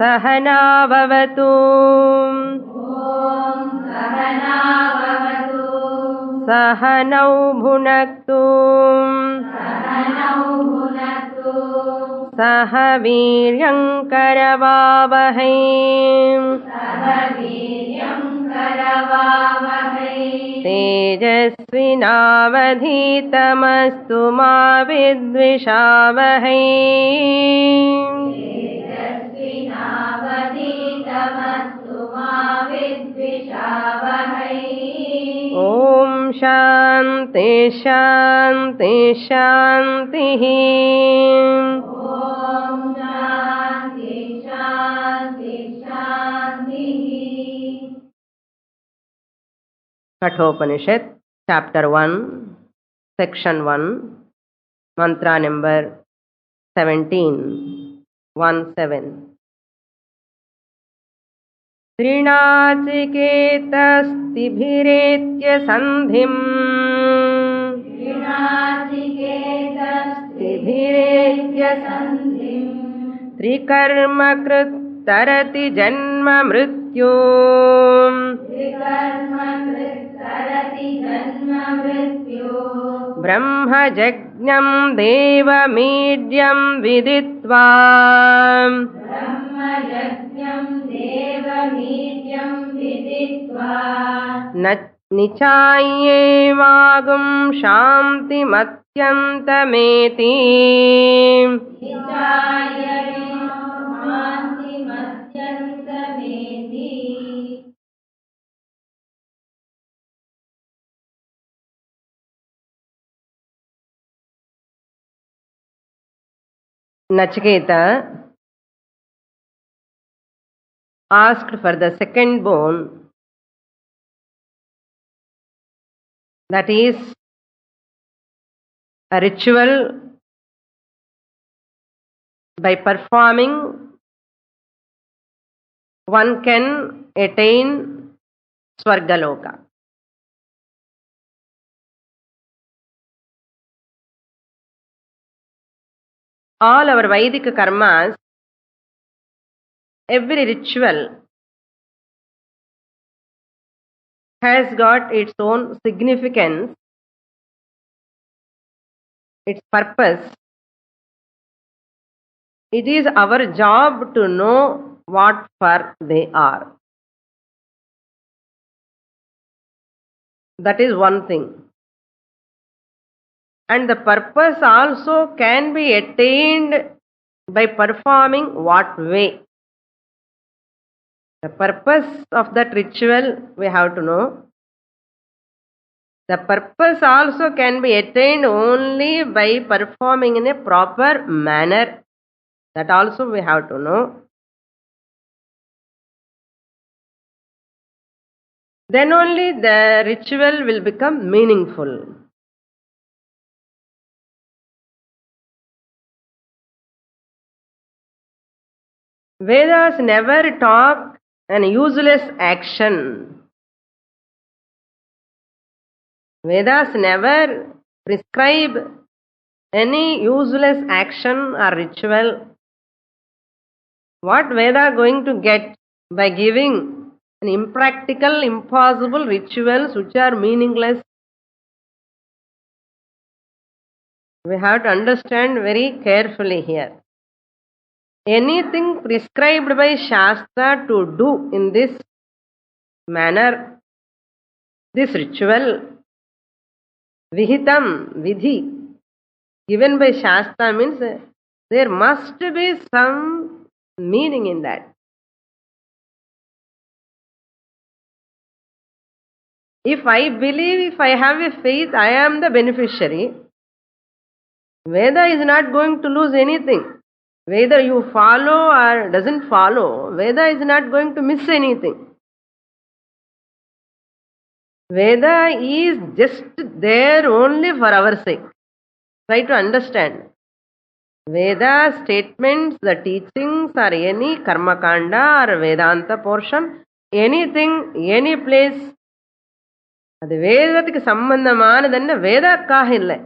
सहना भवतु सहनौ भुनक्तु सह वीर्यङ्करवावहै तेजस्विनावधीतमस्तु मा विद्विषावहै ॐ शान्ति शान्ति शान्तिः Kathopanishad, Chapter 1, Section 1, Mantra number 17, 1-7. त्रिनाचिकेतस्तिभिरेत्य सन्धिम् त्रिकर्मकृत् तरति जन्म मृत्यु ब्रह्मजज्ञं देवमीड्यं विदित्वा निचायेवागुं शान्तिमत्यन्तमेति Nachiketa asked for the second bone, that is a ritual by performing one can attain Swargaloka. All our Vedic karmas, every ritual has got its own significance, its purpose. It is our job to know what for they are. That is one thing. And the purpose also can be attained by performing what way. The purpose of that ritual we have to know. The purpose also can be attained only by performing in a proper manner. That also we have to know. Then only the ritual will become meaningful. Vedas never talk an useless action. Vedas never prescribe any useless action or ritual. What Veda going to get by giving an impractical, impossible rituals which are meaningless? We have to understand very carefully here. Anything prescribed by Shastra to do in this manner, this ritual, Vihitam, Vidhi, given by Shastra means there must be some meaning in that. If I believe, if I have a faith, I am the beneficiary, Veda is not going to lose anything. Whether you follow or doesn't follow, Veda is not going to miss anything. Veda is just there only for our sake. Try to understand. Veda statements, the teachings or any Karma Kanda or Vedanta portion, anything, any place, அது வேதத்துக்கு சம்பந்தமானதுன்னு வேதக்காக இல்லை,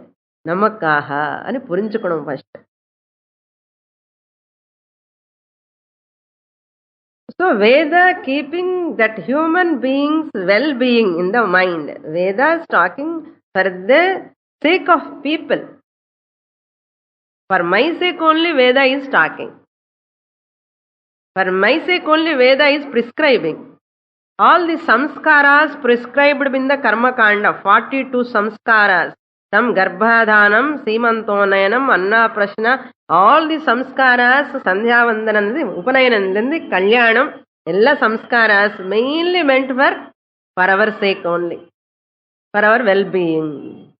நமக்காக புரிஞ்சுக்கணும் first. So Veda keeping that human beings' well-being in the mind. Veda is talking for the sake of people. For my sake only Veda is talking. For my sake only Veda is prescribing. All the samskaras prescribed in the Karma Kanda, 42 samskaras. Tam Garbhadhanam, Simantonayanam, Anna Prashna, all the samskaras, Sandhya Vandanandi, Upanayanandi, Kalyanam, Ella samskaras mainly meant for our sake only, for our well-being,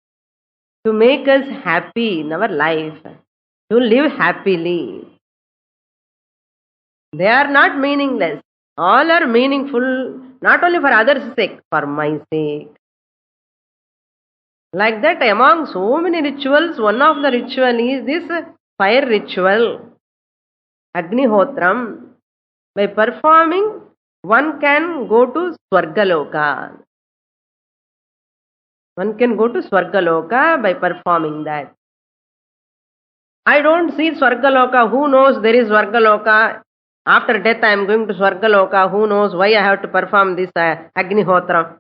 to make us happy in our life, to live happily. They are not meaningless. All are meaningful, not only for others' sake, for my sake. Like that, among so many rituals, one of the ritual is this fire ritual, Agnihotram. By performing, one can go to Swargaloka. One can go to Swargaloka by performing that. I don't see Swargaloka. Who knows there is Swargaloka? After death I am going to Swargaloka. Who knows why I have to perform this Agnihotram?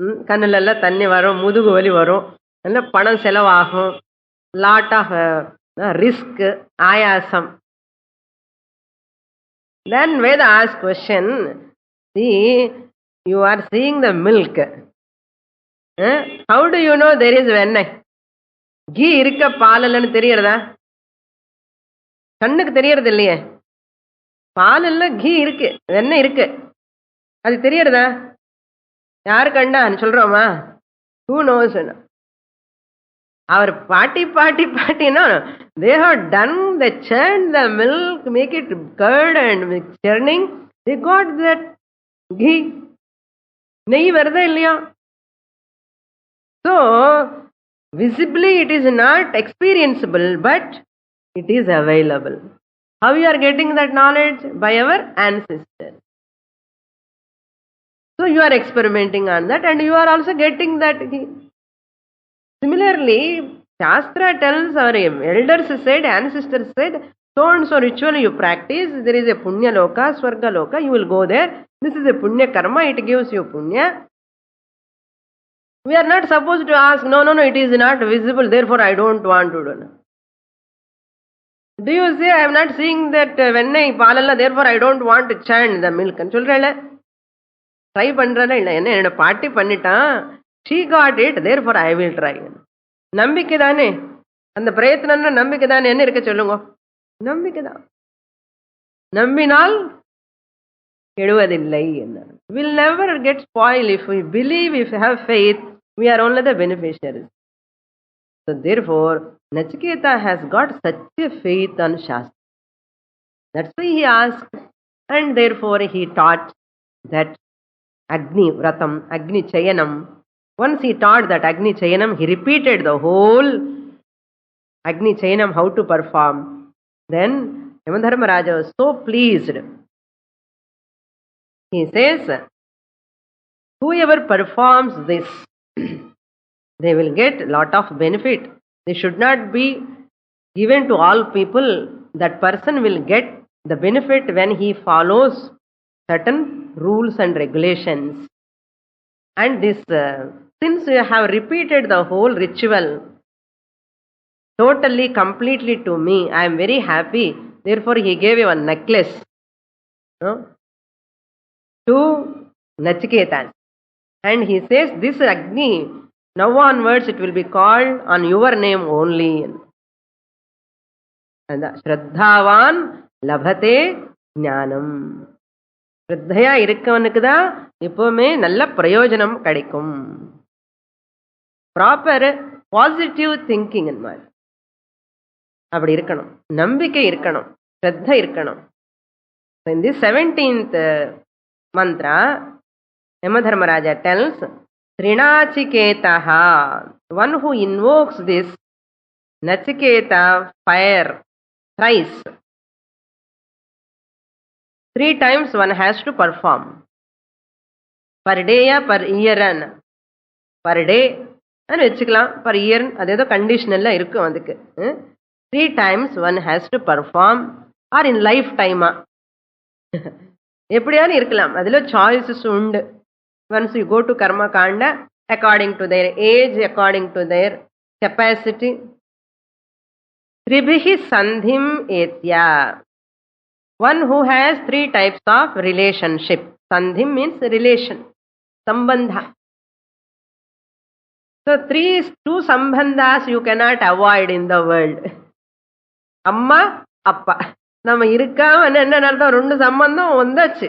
Kannilella thanni varum, mudugu vali varum, panam selavagum, lot of risk, ayasam. Then Veda asks question, see, you are seeing the milk. How do you know there is vennai? Ghee irukka paalallanu theriyadha? Kannukku theriyadhu illaiye. Paalalla ghee irukku, vennai irukku. Adu theriyadha? Yaar kanda solroma? Who knows? Our party, no. They have done, they churned the milk, make it curd and churning. They got that ghee. Nahi varda illaya. So, visibly it is not experienceable, but it is available. How you are getting that knowledge? By our ancestors. So, you are experimenting on that and you are also getting that ghee. Similarly, Shastra tells, our elders said, ancestors said, so and so ritual you practice, there is a Punya Loka, Swarga Loka, you will go there. This is a Punya Karma, it gives you Punya. We are not supposed to ask, no, it is not visible, therefore I don't want to do. Do you say, I am not seeing that vennai paalalla, therefore I don't want to churn the milk? Try pandrala illa, enna party pannitan. She got it, therefore I will try. Nambikku daane. And the prayatnanna nambikku daane enna irukku sollunga. Nambikku da. Nambinal keduvadillai enna. Will never get spoiled if we believe, if we have faith, we are only the beneficiaries. So therefore, Nachiketa has got such a faith on Shastra. That's why he asked, and therefore he taught that Agni Vratam, Agni Chayanam. Once he taught that Agni Chayanam, he repeated the whole Agni Chayanam, how to perform. Then Yamadharmaraja was so pleased. He says, whoever performs this, they will get a lot of benefit. They should not be given to all people. That person will get the benefit when he follows certain rules and regulations. And this, since you have repeated the whole ritual totally, completely to me, I am very happy. Therefore, he gave you a necklace to Nachiketas. And he says, this Agni, now onwards it will be called on your name only. And Shraddhavan labhate jnanam. Shraddhaya irukkavanukku da எப்பவுமே நல்ல பிரயோஜனம் கிடைக்கும். Proper positive thinking அப்படி இருக்கணும், நம்பிக்கை இருக்கணும், ஸ்ரத்த இருக்கணும். In this 17th mantra, Yamadharmaraja tells, Trinachiketaha, one who invokes this Nachiketa fire thrice, 3 times one has to perform. Per day or per year? Per day and per year, that's conditional. 3 times one has to perform, or in lifetime. எப்படியாவது இருக்கலாம். அதுல choices உண்டு. Once you go to கர்ம காண்ட, according to their age, according to their capacity. த்ரிபிஹி சந்திம் ஏத்யா. One who has 3 types of relationship. Sandhim means relation, sambandha. So 2 sambandhas you cannot avoid in the world. Amma, appa. நம்ம இருக்காம என்ன அர்த்தம்? 2 சம்பந்தம் வந்தாச்சு.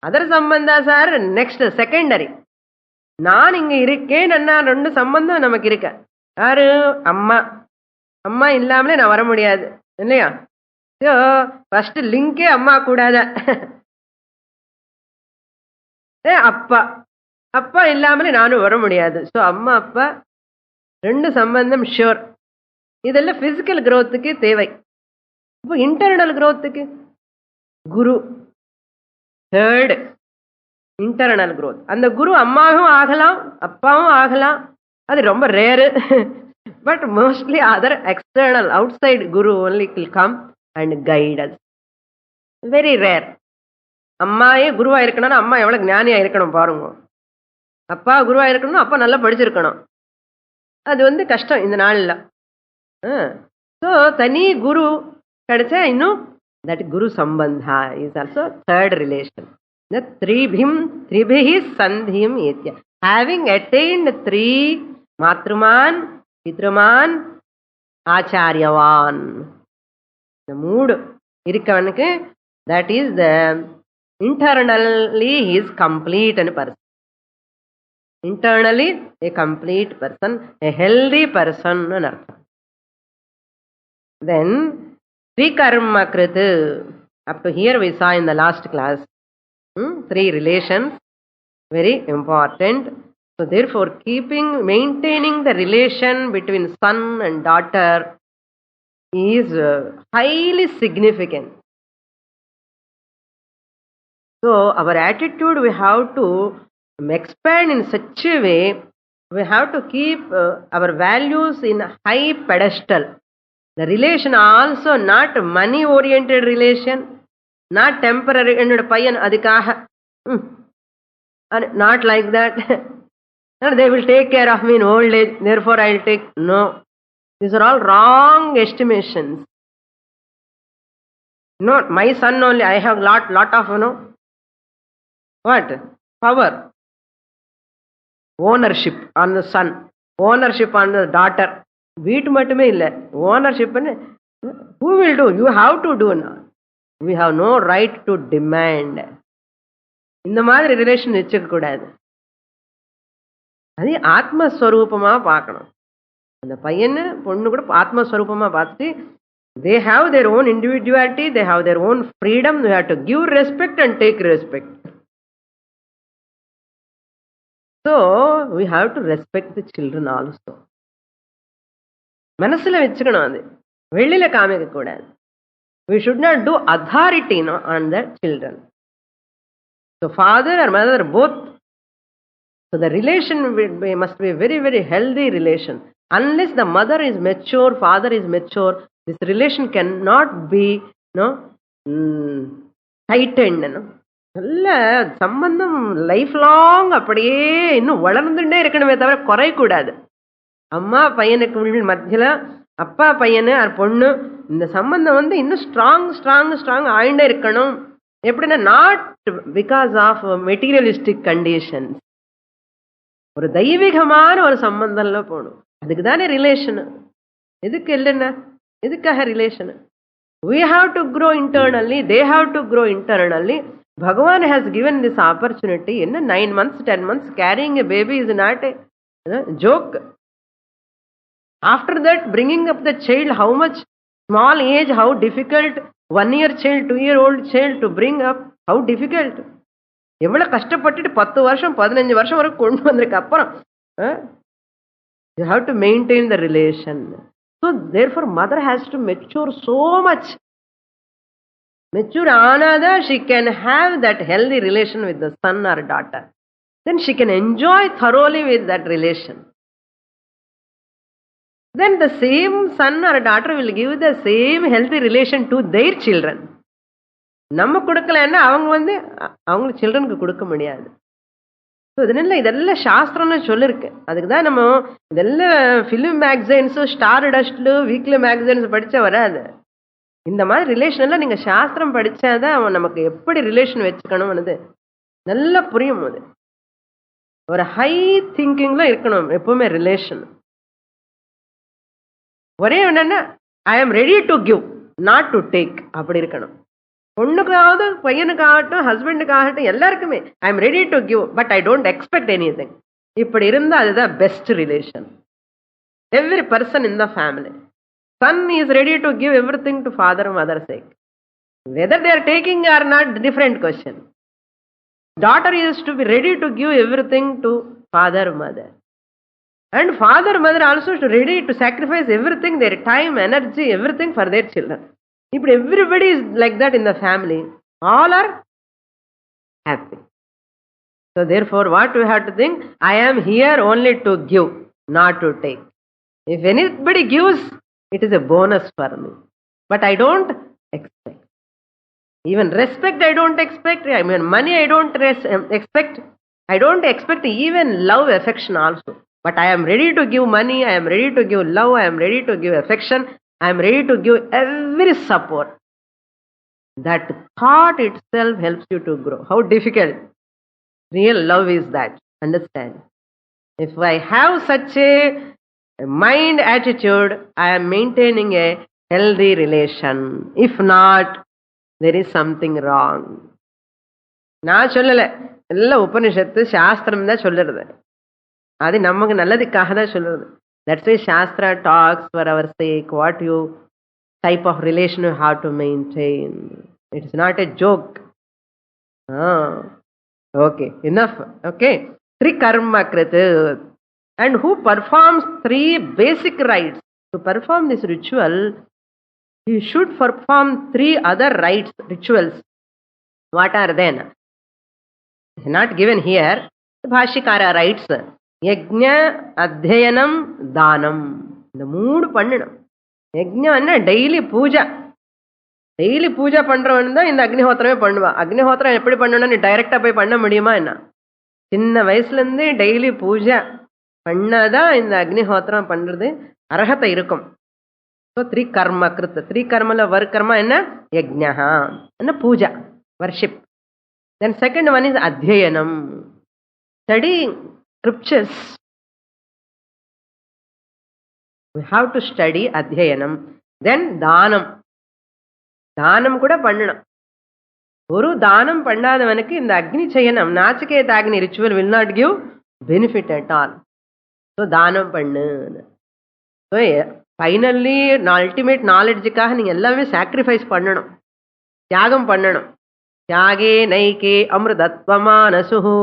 அதர் சம்பந்தாஸ் ஆர் நெக்ஸ்ட் செகண்டரி. நான் இங்க இருக்கேன், 2 சம்பந்தம் நமக்கு இருக்க. யாரு? அம்மா. அம்மா இல்லாமலே நான் வர முடியாது இல்லையா? ஃபர்ஸ்ட் லிங்கே அம்மா கூடாத. அப்பா. அப்பா இல்லாமலே நானும் வர முடியாது. ஸோ அம்மா அப்பா 2 சம்பந்தம் ஷியோர். இதெல்லாம் பிசிக்கல் growthக்கு தேவை. இப்போ இன்டர்னல் growthக்கு குரு. Third internal growth. அந்த குரு அம்மாவும் ஆகலாம், அப்பாவும் ஆகலாம். அது ரொம்ப rare. But mostly other external outside guru only will come and guide us. Very rare. அம்மாயே குருவா இருக்கணும்னா அம்மா எவ்வளவு ஞானியா இருக்கணும் பாருங்க. அப்பா குருவா இருக்கணும், அப்பா நல்லா படிச்சிருக்கணும். அது கஷ்டம் இந்த நாள்ல. ஸோ தனி குரு கிடைச்சா இன்னும் தட் குரு சம்பந்தா இஸ் ஆல்சோ தேர்ட் ரிலேஷன். த்ரிபிஹி சந்திம் ஏத்யா. ஹேவிங் அட்டைன்ட் 3 மாத்ருமான், பித்ருமான், ஆச்சாரியவான். இந்த 3 இருக்கவனுக்கு that is the internally he is complete and person. Internally a complete person, a healthy person and artham. Then Vikarma Krit. Up to here we saw in the last class 3 relations, very important. So therefore maintaining the relation between son and daughter is highly significant. So our attitude we have to expand in such a way, we have to keep our values in high pedestal. The relation also not money oriented relation, not temporary. Ennoda paiyan adikaga not like that. They will take care of me in old age, therefore I will take. No, these are all wrong estimations. No, my son only, I have lot of what? Power. Ownership on the son, ownership on the daughter. வீட்டு மட்டுமே இல்லை, ownership. who will do? You have to do now. We have no right to demand. இந்த மாதிரி relation வச்சுக்க கூடாது. அது ஆத்மஸ்வரூபமா பார்க்கணும். அந்த பையன் பொண்ணு கூட ஆத்மஸ்வரூபமா பார்த்துட்டு they have their own individuality, they have their own freedom. We have to give respect and take respect. So we have to respect the children also. மனசுல வச்சுக்கணும், அது வெளியில காமிக்க கூடாது. We should not do authority on the children. So father or mother both. So the relation must be very very healthy relation. Unless the mother is mature, father is mature, this relation cannot be tightened. நல்ல சம்பந்தம் life long அப்படியே இன்னும் வளர்ந்துட்டே இருக்கணுமே தவிர குறையக்கூடாது. அம்மா பையனுக்கு மத்தியில அப்பா பையனு பொண்ணு இந்த சம்பந்தம் இன்னும் ஸ்ட்ராங் ஆயிண்டே இருக்கணும். எப்படின்னா not because of materialistic conditions. ஒரு தெய்வீகமான ஒரு சம்பந்தம்ல போகணும். அதுக்கு தானே ரிலேஷன். எதுக்கு இல்லைன்னா எதுக்காக relation? We have to grow internally, they have to grow internally. Bhagavan has given this opportunity. In 9 months, 10 months, carrying a baby is not a joke. After that, bringing up the child, how much small age, how difficult. 1 year child, 2-year-old child to bring up, how difficult. எவ்வளவு கஷ்டப்பட்டு 10 வருஷம் 15 வருஷம் வரை கொண்டு வந்திருக்கு. அப்புறம் you have to maintain the relation. So therefore mother has to mature so much. Mature another, she can have that healthy relation with the son or daughter. Then she can enjoy thoroughly with that relation. Then the same son or daughter will give the same healthy relation to their children. நம்ம கொடுக்கலன்னா அவங்க அவங்க சில்ட்ரனுக்கு கொடுக்க முடியாது. இதெல்லாம் சாஸ்திரம்னு சொல்லிருக்கு. அதுக்கு தான் நம்ம இதெல்லாம் ஃபிலிம் மேகசைன்ஸு, ஸ்டார் டஸ்ட்லு, வீக்லி மேகசைன்ஸ் படிச்சா வராது. இந்த மாதிரி ரிலேஷன் எல்லாம் நீங்க சாஸ்திரம் படிச்சாதான் அவன் நமக்கு எப்படி ரிலேஷன் வச்சுக்கணும்னு நல்லா புரியும். அது ஒரு ஹை திங்கிங்ல இருக்கணும் எப்பவுமே ரிலேஷன். ஒரே என்னன்னா I am ready to give not to take அப்படி இருக்கணும். பொண்ணுக்காவது பையனுக்காகட்டும் ஹஸ்பண்டுக்காகட்டும் எல்லாருக்குமே I am ready to give but I don't expect anything. இப்படி இருந்தால் அதுதான் best relation. Every person in the family, son is ready to give everything to father mother சேக். Whether they are taking or not different question. Daughter is to be ready to give everything to father mother. And father, mother also is ready to sacrifice everything, their time, energy, everything for their children. If everybody is like that in the family, all are happy. So therefore, what we have to think, I am here only to give, not to take. If anybody gives, it is a bonus for me. But I don't expect. Even respect I don't expect. I mean money I don't expect. I don't expect even love, affection also. But I am ready to give money, I am ready to give love, I am ready to give affection, I am ready to give every support. That thought itself helps you to grow. How difficult real love is that. Understand? If I have such a mind attitude, I am maintaining a healthy relation. If not, there is something wrong. நான் சொல்லல, எல்லாம் உபனிஷத்து சாஸ்திரம் தான் சொல்லுறது. அது நமக்கு நல்லதுக்காக தான் சொல்றது. That's why Shastra talks for our sake what you type of relation you have to maintain. It is not a joke. Okay, enough. Okay. Three karma krita. And who performs three basic rites? To perform this ritual, he should perform three other rites, rituals. What are they? Not given here. Bhashikara rites. யஜ்ஞ, அத்தியனம், தானம். இந்த மூணு பண்ணணும். யஜ்ஞம் என்ன? Daily Pooja. Daily Pooja பண்றவன் தான் இந்த அக்னிஹோத்திரமே பண்ணுவான். அக்னிஹோத்திரம் எப்படி பண்ணணும்னு நீ டைரக்டா போய் பண்ண முடியுமா என்ன? சின்ன வயசுல இருந்து டெய்லி பூஜா பண்ணாதான் இந்த அக்னிஹோத்திரம் பண்றது அர்ஹத்தை இருக்கும். ஸோ த்ரிகர்ம கிருத். த்ரிகர்மல வர்க்கர்மா என்ன? யஜ்ஞா என்ன? Puja, worship. Then second one is adhyayanam, study scriptures. We have to study adhyayanam. Then தானம். தானம் கூட பண்ணணும். ஒரு தானம் பண்ணாதவனுக்கு இந்த அக்னி செய்யணும், நாச்சிகேத அக்னி ritual will not give benefit at all. So தானம் பண்ணு. So finally ultimate knowledgeக்காக நீங்க எல்லாமே sacrifice பண்ணணும், தியாகம் பண்ணணும். தியாகே நைகே அமிர்தத்வமானசுஹு.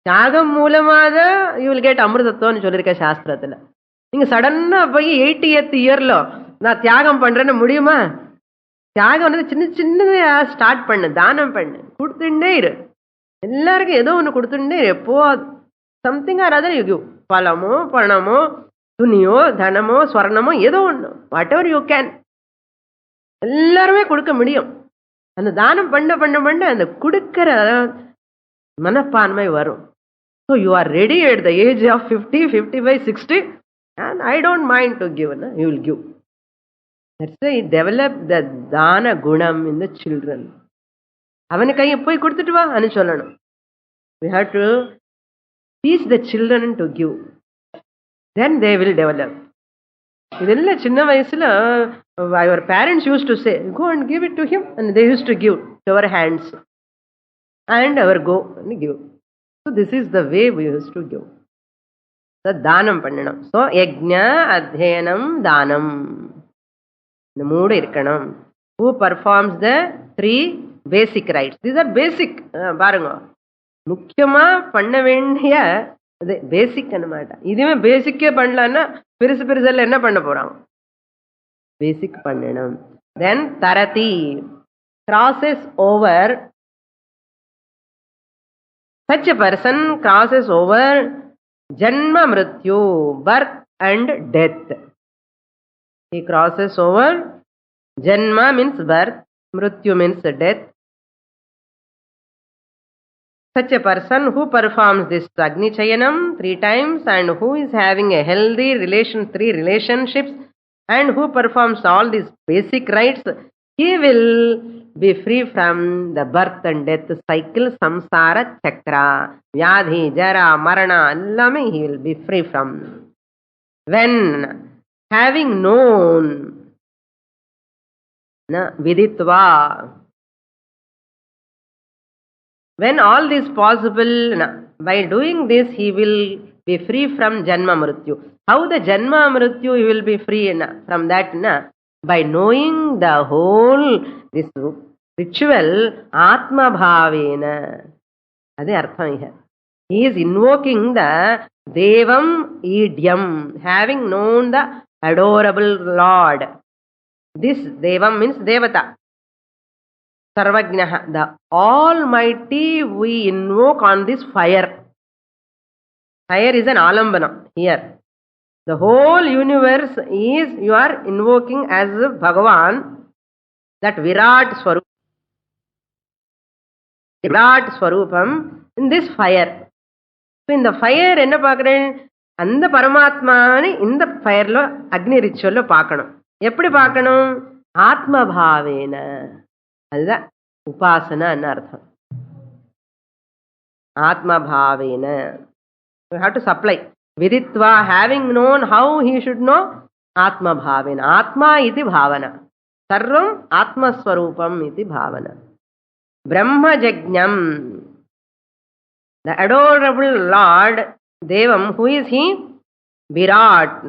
தியாகம் மூலமாக யூ வில் கெட் அமிர்தத்துவம்னு சொல்லியிருக்க சாஸ்திரத்தில். நீங்கள் சடனாக போய் 80th இயர்ல நான் தியாகம் பண்ணுறேன்னு முடியுமா? தியாகம் சின்ன சின்னதாக ஸ்டார்ட் பண்ணு, தானம் பண்ணு, கொடுத்துட்டே இரு. எல்லாருக்கும் ஏதோ ஒன்று கொடுத்துட்டே இரு. எப்போ something or other you give. பழமோ, பணமோ, துணியோ, தனமோ, ஸ்வர்ணமோ, ஏதோ ஒன்று, வாட் எவர் யூ கேன். எல்லாருமே கொடுக்க முடியும். அந்த தானம் பண்ண பண்ண பண்ண அந்த கொடுக்கிற மனப்பான்மை வரும். So you are ready at the age of 50, 55, 60 and I don't mind to give. You will give. That's why develop the dana gunam in the children. அவனு கையை போய் கொடுத்துட்டு வா அனு சொல்லணும். We have to teach the children to give. Then they will develop. இதெல்லாம் சின்ன வயசுல our parents used to say, go and give it to him, and they used to give to our hands and our go and give. So this is the way we used to give. So தானம் பண்ணணும். So யஜ்ஞ, அத்தியனம், தானம், இந்த மூணு இருக்கணும். Who performs the three basic rites? These are basic. பாருங்க, முக்கியமா பண்ண வேண்டிய பேசிக் அனுமாட்ட. இதுவே பேசிக்கே பண்ணலான்னா பெருசு பெருசெல்லாம் என்ன பண்ண போறாங்க? பேசிக் பண்ணணும். Then தரதி, crosses over. Such a person crosses over Janma Mrityu, birth and death. He crosses over Janma means birth, Mrityu means death, Such a person who performs this Agni Chayanam 3 times and who is having a healthy 3 relationships and who performs all these basic rites, he will be free from the birth and death cycle, samsara chakra, vyadhi, jara, marana, allame he will be free from. When having known, viditva, when all this possible, by doing this he will be free from Janma Mrityu. How the Janma Mrityu he will be free from that? By knowing the whole, this ritual, Atma Bhavena. That's the artham here. He is invoking the Devam idiom, having known the adorable Lord. This Devam means Devata. Sarvajnaha, the Almighty we invoke on this fire. Fire is an alambana here. The whole universe is, you are invoking as Bhagavan, that Virat Swarupam in this fire. So in the fire, enna paakren? And the Paramatmani in the fire lo, Agni ritual lo paakanum. Eppadi paakanum? Atma Bhavena. That's Upasana and Artham. Atma Bhavena. We have to supply. Viditva, having known how he should know, Atma Bhavena. Atma iti bhavana. Sarvam Atma Swarupam iti bhavana. Brahma Jajnam. The adorable Lord, Devam, who is he? Virat.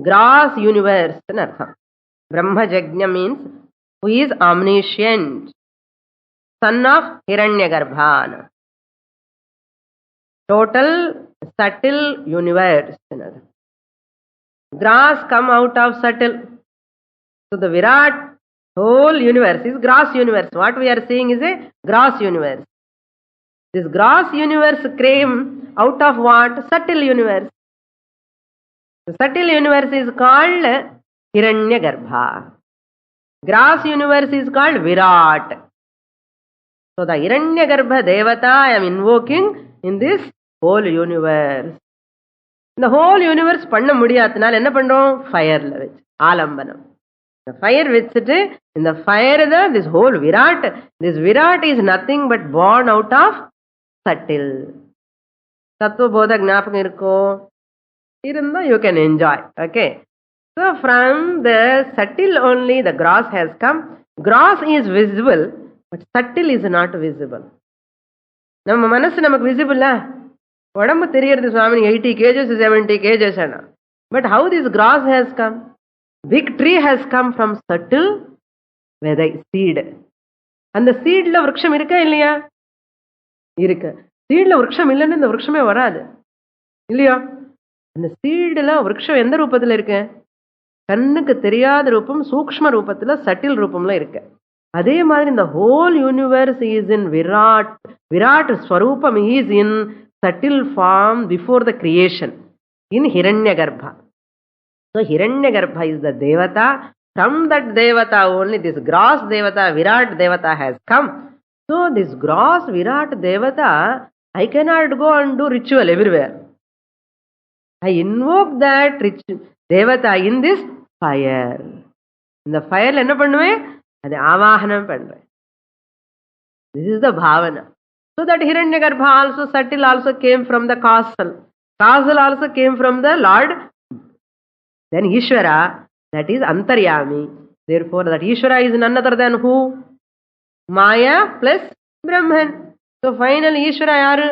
Gross universe. Brahma Jajna means who is omniscient, son of Hiranyagarbha. Total subtle universe. Grass come out of subtle. So the Virat whole universe is gross universe. What we are seeing is a gross universe. This gross universe came out of what? Subtle universe. The subtle universe is called Hiranyagarbha. Gross universe is called Virat. So the Hiranyagarbha Devata I am invoking in this whole universe. The whole universe panna mudiyathnal enna pandrom? Fire la vech alambanam. The fire vechittu, in the fire this whole Virat, this Virat is nothing but born out of subtle. Tattva bodha gnapakam irukko irundha you can enjoy. Okay. So from the subtle only the gross has come. Gross is visible, but subtle is not visible. நம்ம மனசு நமக்கு visible உடம்பு தெரியறது சுவாமி 80 kgs 70 kgs ana. But how this grass has come? Big tree has come from subtle விதை seed. அந்த சீட்ல விருட்சம் இருக்கா இல்லையா? இருக்கு. சீட்ல விருட்சம் இல்லைன்னு இந்த விருட்சமே வராது இல்லையா? அந்த சீடுல விருட்சம் எந்த ரூபத்துல இருக்கு? கண்ணுக்கு தெரியாத ரூபம் சூக்ஷ்ம ரூபத்துல சட்டில் ரூபம்ல இருக்கு. அதே மாதிரி இந்த whole universe is in Virat. Virat Swarupam is in subtle form before the creation in Hiranyagarbha. So Hiranyagarbha is the Devata. From that Devata only this gross Devata, Virat Devata has come. So this gross Virat Devata, I cannot go and do ritual everywhere. I invoke that Devata in this fire. In the fire enna பண்ணுவேன்? அது ஆவாகனம் பண்றேன். This is the bhavana. So that Hiranyagarbha also, subtle also came from the causal. Causal also came from the Lord. Then Ishvara, that is Antaryami. Therefore that Ishvara is none other than who? Maya plus Brahman. So finally Ishvara yaru?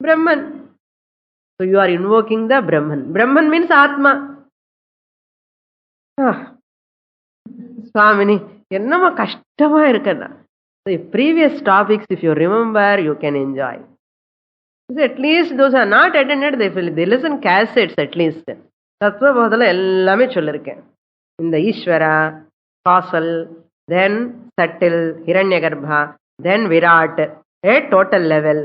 Brahman. So you are invoking the Brahman. Brahman means Atma. Swamini, ennama kashtama irukana. So previous topics, if you remember, you can enjoy. So at least those are not attended, they listen cassettes at least. Tattva bodhala ellame sollirukken. In the Ishvara, causal, then subtle, Hiranyagarbha, then Virat, a total level,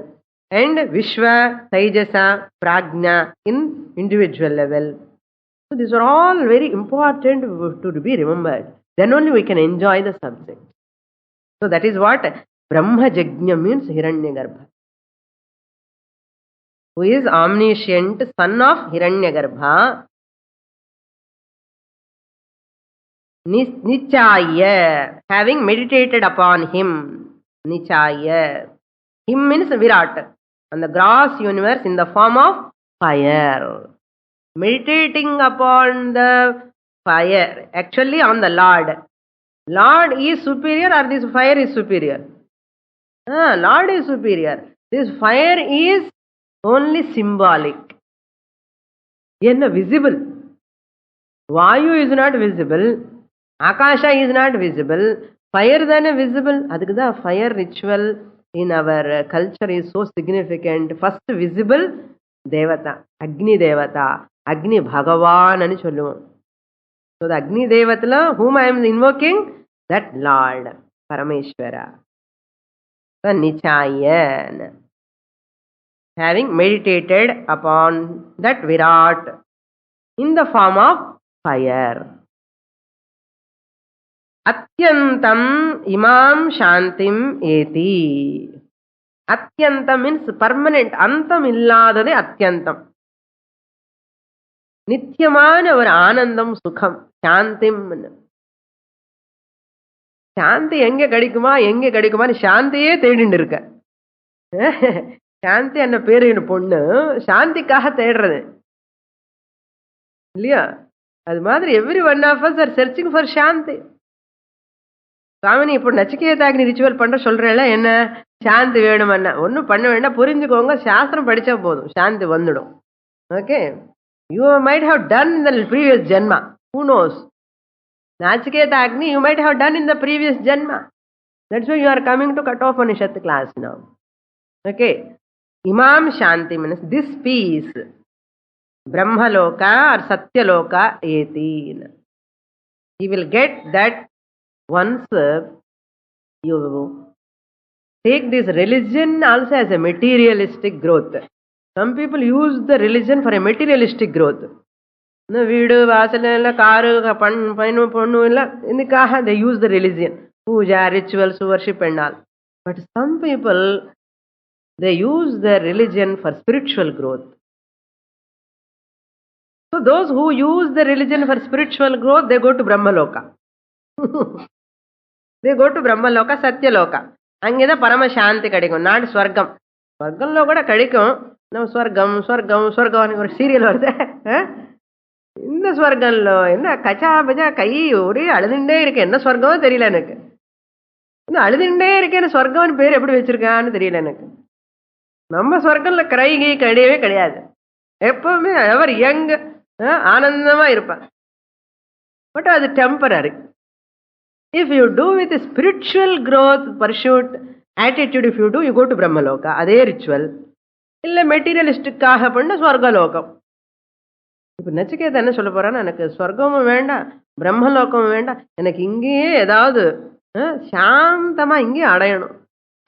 and Vishwa, Taijasa, Prajna in individual level. So these are all very important to be remembered. Then only we can enjoy the subject. So that is what Brahmajagna means Hiranyagarbha, who is omniscient, son of Hiranyagarbha. Nichaya, having meditated upon him. Nichaya. Him means Virat, and the gross universe in the form of fire. Meditating upon the fire, actually on the Lord. Lord is superior or this fire is superior? Lord is superior. This fire is only symbolic. Visible. Vayu is not visible. Akasha is not visible. Fire then visible. Adukku fire ritual in our culture is so significant. First visible Devata, Agni Devata, Agni Bhagavan ani solluvom. So the Agni Devatala, whom I am invoking, that Lord, Parameshwara. So Nichayan, having meditated upon that Virat in the form of fire. Atyantam imam shantim eti. Atyantam means permanent. Antam illadade atyantam. Nityamana or anandam sukham. Shantim. Shanti enge kadikuma shantiye தேடிண்டிருக்க. சாந்தி என்ன பேரு பொண்ணு சாந்திக்காக தேடுறது இல்லையா? அது மாதிரி every one of us are searching for shanti. சுவாமி இப்போ நச்சிகேதாக்னி ரிச்சுவல் பண்ற சொல்றேன்ல, என்ன சாந்தி வேணுமன்னா ஒன்றும் பண்ண வேண்டாம், புரிஞ்சுக்கோங்க, சாஸ்திரம் படிச்சா போதும், சாந்தி வந்துடும். Okay, you might have done in the previous janma, who knows. Nachiketa you might have done in the previous Janma. That's why you are coming to Kathopanishad class now. Okay. Imam Shanti means this peace. Brahmaloka or Satyaloka eti. You will get that once you take this religion also as a materialistic growth. Some people use the religion for a materialistic growth. வீடு வாசல் எல்லாம் car பொண்ணு எல்லாம் இதுக்காக they use the religion, puja, rituals, worship and all. But some people, they use their religion for spiritual growth. So those who use the religion for spiritual growth, they go to Brahmaloka. They go to Brahmaloka, Satyaloka. அங்கேதான் பரம சாந்தி கிடைக்கும், நாடு ஸ்வர்க்கம். ஸ்வர்க்கம்ல கூட கிடைக்கும். நம்ம ஸ்வர்க்கம் ஸ்வர்க்கம் ஸ்வர்க்கம் ஒரு சீரியல் வருது. இந்த ஸ்வர்க்கம்ல என்ன கச்சா பச்சா கை ஒரே அழுதுண்டே இருக்கு, என்ன ஸ்வர்க்கம் தெரியல எனக்கு. இன்னும் அழுதுண்டே இருக்கேன்னு ஸ்வர்க்கம்னு பேர் எப்படி வச்சிருக்கான்னு தெரியல எனக்கு. நம்ம ஸ்வர்க்கம்ல கை கிடையவே கிடையாது, எப்பவுமே அவர் யங் ஆனந்தமா இருப்பார். பட் அது temporary. If you do with a spiritual growth pursuit attitude, if you do, you go to Brahmaloka, அதே ரிச்சுவல். இல்லை மெட்டீரியலிஸ்டிக்காக பண்ண ஸ்வர்கலோகம். இப்போ நச்சிகேதா என்ன சொல்ல போறான்னா, எனக்கு ஸ்வர்க்கமும் வேண்டாம் பிரம்மலோகமும் வேண்டாம், எனக்கு இங்கேயே ஏதாவது சாந்தமா இங்கே அடையணும்.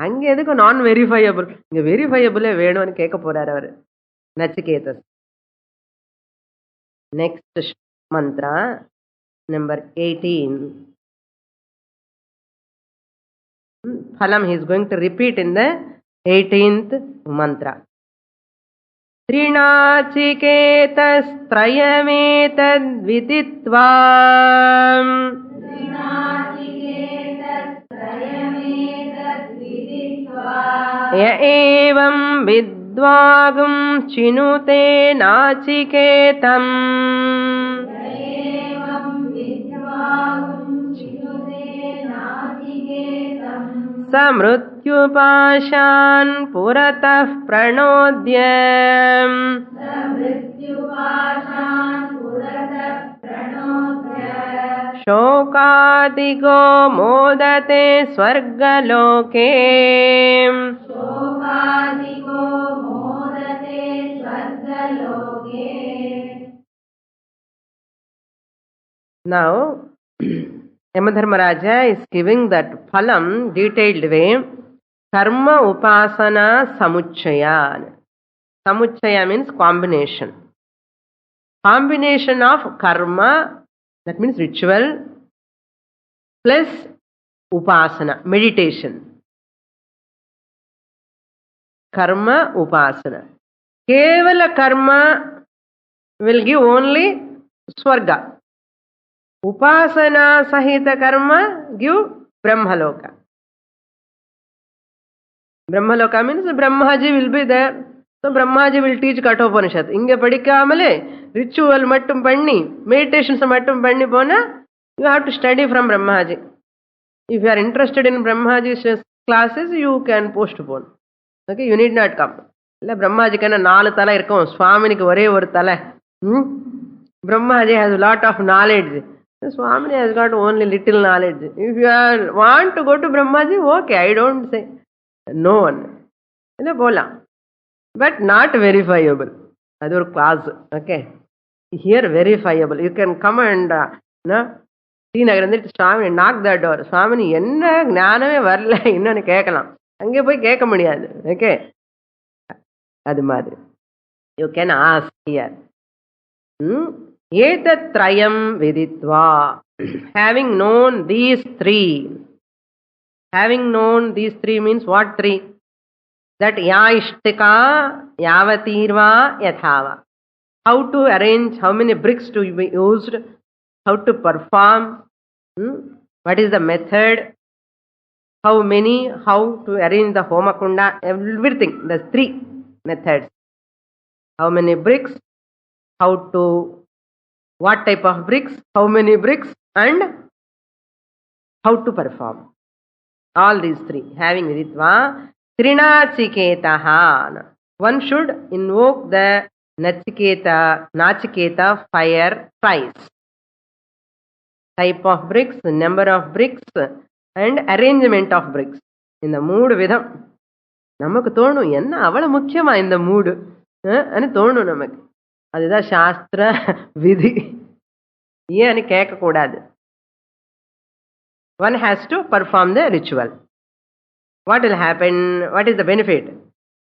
அங்கே எதுக்கு நான் வெரிஃபையபிள், இங்க வெரிஃபையபிளே வேணும்னு கேட்க போறாரு அவரு Nachiketas. Next Mantra number 18. Phalam he is going to repeat in the 18th mantra. Trinachiketasत्रयमेतद् viditva ya evam vidvagum chinute nachiketam samrutyupashan puratah pranodya shokadigo modate swargaloke. Now Yamadharmaraja is giving that phalam detailed way. Karma upasana samuchaya. Samuchaya means combination. Combination of karma, that means ritual, plus upasana, meditation. karma upasana. Kevala karma will give only swarga. Upasana sahita karma give Brahmaloka. Brahmaloka means Brahmaji will be there. So Brahmaji will teach Kathopanishad. Inge padikkamale ritual mattum panni, meditations mattum panni pona, you have to study from Brahmaji. If you are interested in Brahmaji's classes, you can postpone. Okay, you need not come. Brahmaji kana 4 tala irkum, Swaminikku ore oru tala. Brahmaji has a lot of knowledge. Swamini has got only little knowledge. If you want to go to Brahmaji, okay, I don't say no one. But not verifiable. That's our class. Okay. Here verifiable. You can come and Swami knock the door. Swami enna gnaname varla innonu kekkalam. Ange poi kekka mudiyadu. Okay. Adu madri. You can ask here. Etat trayam viditva. Having known these three. Having known these three means what three? That ya ishtika, yavatirva, yathava. How to arrange, how many bricks to be used, how to perform, what is the method, how to arrange the homakunda, everything. There's 3 methods. How many bricks, what type of bricks, how many bricks, and how to perform. All these 3. Having viditva, Trinachiketaha. One should invoke the Nachiketa fire twice. Type of bricks, number of bricks, and arrangement of bricks. In the mood vidham. Namakku thonu enna avala mukhyama in the mood. Ani thonu namakku. Adida shastra vidhi. Ye ani kekka kodadu. One has to perform the ritual. What will happen? What is the benefit?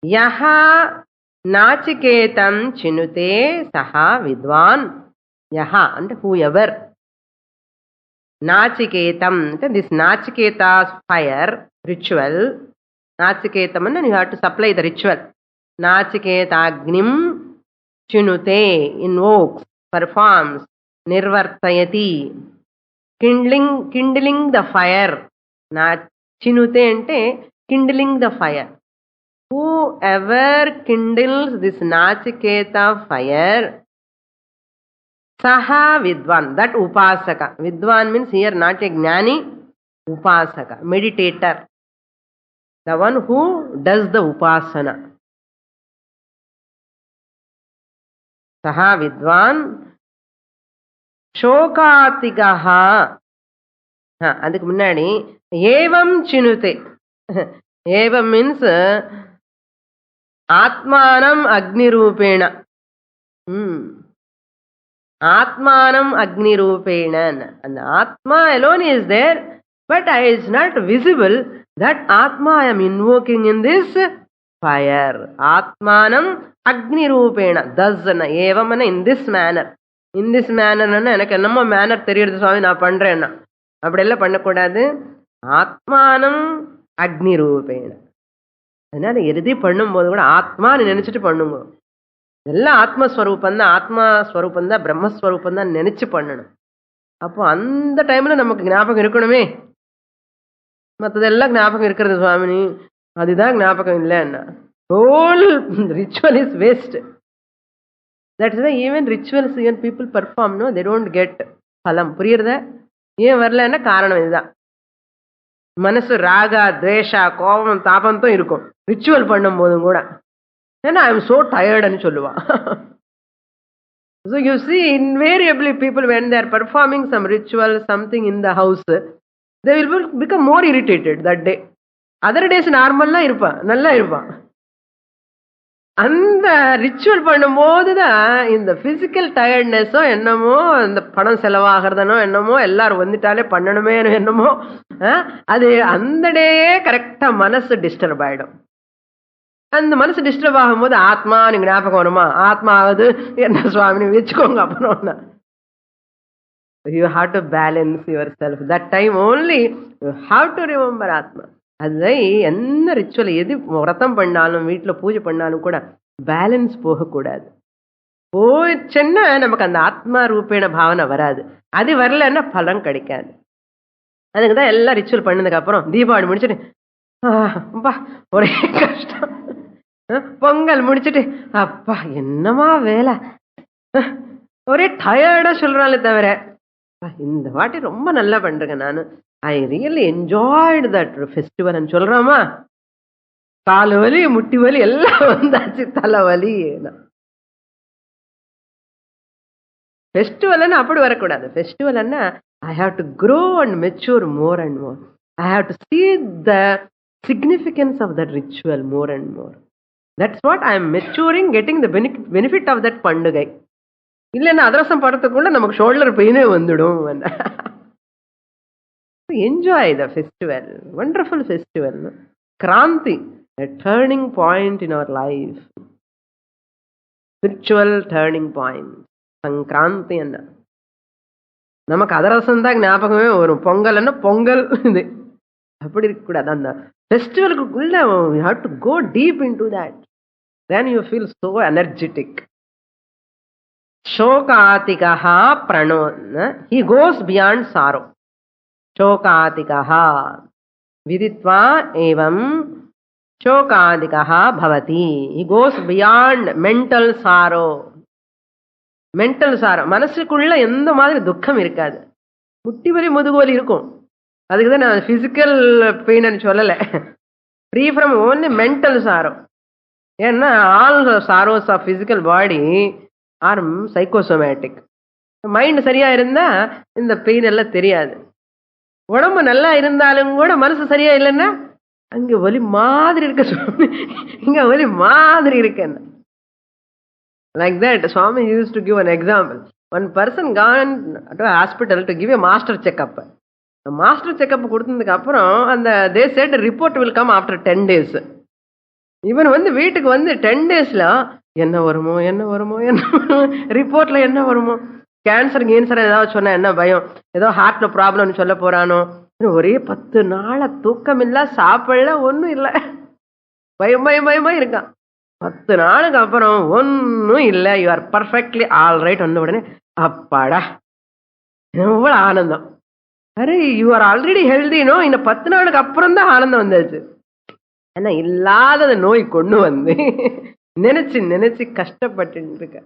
Yaha nachiketam chinute saha vidwan. Yaha, and whoever. Nachiketam. This Nachiketa's fire ritual. Nachiketam, and you have to supply the ritual. Nachiketagnim chinute, invokes, performs, nirvartayati. Kindling the fire. Chinute ante kindling the fire. Whoever kindles this Nachiketa fire, saha vidwan, that upasaka. Vidwan means here not a gnani, upasaka, meditator. The one who does the upasana. Saha vidwan shokatigaha. அதுக்கு முன்னாடி ஏவம் சினுதே. ஏவம் means ஆத்மானம் அக்னி ரூபேண. ஆத்மானம் அக்னி ரூபேண. அந்த ஆத்மா alone is there, but it is not visible. That Atma I am invoking in this fire. Atmanam agni rupena. Thus, evam in this manner. In this manner, எனக்கு என்னமோ மேனர் தெரியுது சுவாமி, நான் பண்றேன்னா அப்படியெல்லாம் பண்ணக்கூடாது. ஆத்மானம் அக்னி ரூபேண. அதனால எருதி பண்ணும்போது கூட ஆத்மான்னு நினைச்சிட்டு பண்ணுங்க. எல்லாம் ஆத்மஸ்வரூபம் தான், ஆத்மாஸ்வரூபம் தான், பிரம்மஸ்வரூபம் தான் நினைச்சு பண்ணணும். அப்போ அந்த டைம்ல நமக்கு ஞாபகம் இருக்கணுமே. மற்றதெல்லாம் ஞாபகம் இருக்கிறது சுவாமினி, அதுதான் ஞாபகம் இல்லைன்னா whole ritual is waste. That's why even rituals when people perform, no, they don't get phalam. புரியுறதா? ஏன் வரலன்னா காரணம் இதுதான். மனசு ராகா துவேஷா கோபம் தாபம் தான் இருக்கும் ரிச்சுவல் பண்ணும் போதும் கூட. ஏன்னா ஐ எம் சோ டயர்டுன்னு சொல்லுவா. So you see, invariably people when they are performing some ritual, something in the house, they will become more irritated that day. Other days நார்மலா இருப்பான், நல்லா இருப்பான். அந்த ரிச்சுவல் பண்ணும்போது தான் இந்த பிசிக்கல் டயர்ட்னஸோ என்னமோ, இந்த பணம் செலவாகிறதனோ என்னமோ, எல்லாரும் வந்துட்டாலே பண்ணணுமே என்னமோ, அது அந்த டேயே கரெக்டா மனசு டிஸ்டர்ப் ஆயிடும். அந்த மனசு டிஸ்டர்ப் ஆகும்போது ஆத்மா நீங்க ஞாபகம் வருமா? ஆத்மா ஆகுது என்ன சுவாமி வச்சுக்கோங்க. அப்புறம் you have to balance yourself. That time only you have to remember Atma. அதை என்ன ரிச்சுவல் எது விரதம் பண்ணாலும் வீட்டில் பூஜை பண்ணாலும் கூட பேலன்ஸ் போகக்கூடாது. போச்சுன்னா நமக்கு அந்த ஆத்மா ரூபேண பாவனை வராது. அது வரலன்னா பலன் கிடைக்காது. அதுக்கு தான் எல்லாம் ரிச்சுவல் பண்ணதுக்கு அப்புறம் தீபாவளி முடிச்சுட்டு அப்பா ஒரே கஷ்டம். பொங்கல் முடிச்சுட்டு அப்பா என்னமா வேலை, ஒரே டயர்டா சொல்றாங்களே தவிர இந்த வாட்டி ரொம்ப நல்லா பண்றேன் நான், I really enjoyed that festival சொல்றாமா. கால் வலி முட்டி வலி எல்லாம் வந்தாச்சு, தலைவலி. ஃபெஸ்டிவல்னா அப்படி வரக்கூடாது. ஃபெஸ்டிவல்னா I have to grow and mature more and more. I have to see the significance of that ritual more and more. That's what I am maturing, getting the benefit of that பண்டிகை. இல்லைன்னா அதிரசம் படத்துக்குள்ள நமக்கு shoulder பெயினே வந்துடும். Enjoy the festival, wonderful festival. Kranti, a turning point in our life, spiritual turning point. Sankranti என்ன நமக்கு அதிரசம் தான் ஞாபகமே வரும். பொங்கல்னா பொங்கல் இது அப்படி இருக்கக்கூடாது. அந்த ஃபெஸ்டிவலுக்குள்ள you have to go deep into that, then you feel so energetic. Shokatikaha prano, he goes beyond sorrow. Shokatikaha viditva evam shokadikaha bhavati, he goes beyond mental sorrow. Mental சாரம், மனசுக்குள்ள எந்த மாதிரி துக்கம் இருக்காது. முட்டி வலி முதுகுவலி இருக்கும், அதுக்கு தான் நான் பிசிக்கல் பெயின் சொல்லலை. Free from only mental sorrow. ஏன்னா all sorrows of physical body are psychosomatic. Mind சரியா இருந்தா இந்த பெயின் எல்லாம் தெரியாது. உடம்பு நல்லா இருந்தாலும் கூட மனசு சரியா இல்லைன்னா அங்க வலி மாதிரி இருக்க, இங்க வலி மாதிரி இருக்கேன். Like that, Swami used to give an example. One person gone to a hospital to give a master checkup. The master checkup கொடுத்ததுக்கு அப்புறம் அந்த they said report will come after 10 days. இவன் வந்து வீட்டுக்கு வந்து 10 daysல என்ன வருமோ என்ன வருமோ என்ன ரிப்போர்ட்ல என்ன வருமோ, கேன்சர் கேன்சர் ஏதாவது சொன்னா என்ன பயம், ஏதோ ஹார்ட்ல ப்ராப்ளம்னு சொல்ல போறானோ. ஒரே 10 நாளா தூக்கம் இல்ல, சாப்பிடல, ஒன்றும் இல்லை, பயம் பயம் பயமா இருக்கான். 10 நாளுக்கு அப்புறம் ஒன்னும் இல்லை, you are perfectly all right வந்த உடனே அப்பாடா எவ்வளவு ஆனந்தம். அரே யூ ஆர் ஆல்ரெடி ஹெல்தினோ, இந்த 10 நாளுக்கு அப்புறம் தான் ஆனந்தம் வந்தாச்சு. ஆனா இல்லாதத நோய் கொண்டு வந்து நினைச்சு நினைச்சு கஷ்டப்பட்டு இருக்க.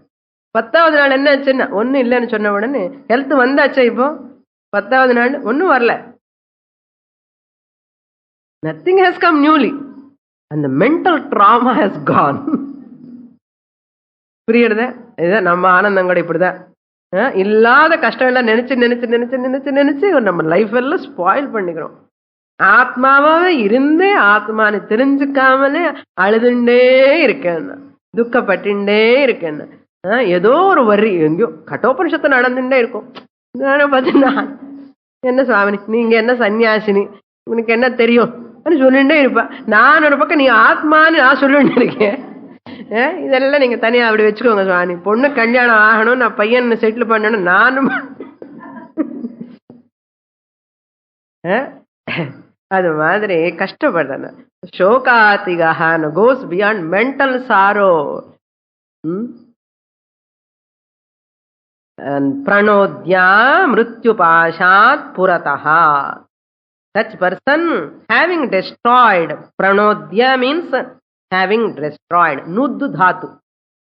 10வது நாள் என்ன ஆச்சுன்னா ஒன்னும் இல்லைன்னு சொன்ன உடனே ஹெல்த் வந்தாச்சா? இப்போ 10வது நாள் ஒன்னும் வரல, நத்திங் ஹேஸ் கம் நியூலி. அந்த மென்டல் ட்ராமா ஹஸ் கான். புரியுறத? இதுதான் நம்ம ஆனந்தம் கூட இப்படிதான். இல்லாத கஷ்டம் எல்லாம் நினைச்சு நினைச்சு நினைச்சு நினைச்சு நினைச்சு நம்ம லைஃப் எல்லாம் ஸ்பாயில் பண்ணிக்கிறோம். ஆத்மாவே இருந்தே ஆத்மானு தெரிஞ்சுக்காமலே அழுதுண்டே இருக்கேன், துக்கப்பட்டுண்டே இருக்கேன். ஏதோ ஒரு வரி எங்கேயோ கட்டோபனிஷத்து நடந்துட்டே இருக்கும். பார்த்தீங்கன்னா என்ன சுவாமி நீங்க என்ன சன்னியாசினி, உனக்கு என்ன தெரியும் சொல்லிட்டே இருப்பேன். நான் ஒரு பக்கம் நீ ஆத்மான்னு நான் சொல்லிட்டு இருக்கேன். இதெல்லாம் நீங்க தனியா அப்படி வச்சுக்கோங்க சுவாமி. பொண்ணு கல்யாணம் ஆகணும், நான் பையன் செட்டில் பண்ணணும், நானும் அது மாதிரி கஷ்டப்படுறேன். சோகாதிகான கோஸ் பியாண்ட் மென்டல் சாரோ. பிரணோத்யா மிருத்யுபாஷாத் புரதஹா. Such person having destroyed, pranodya means having destroyed, nuddu dhatu,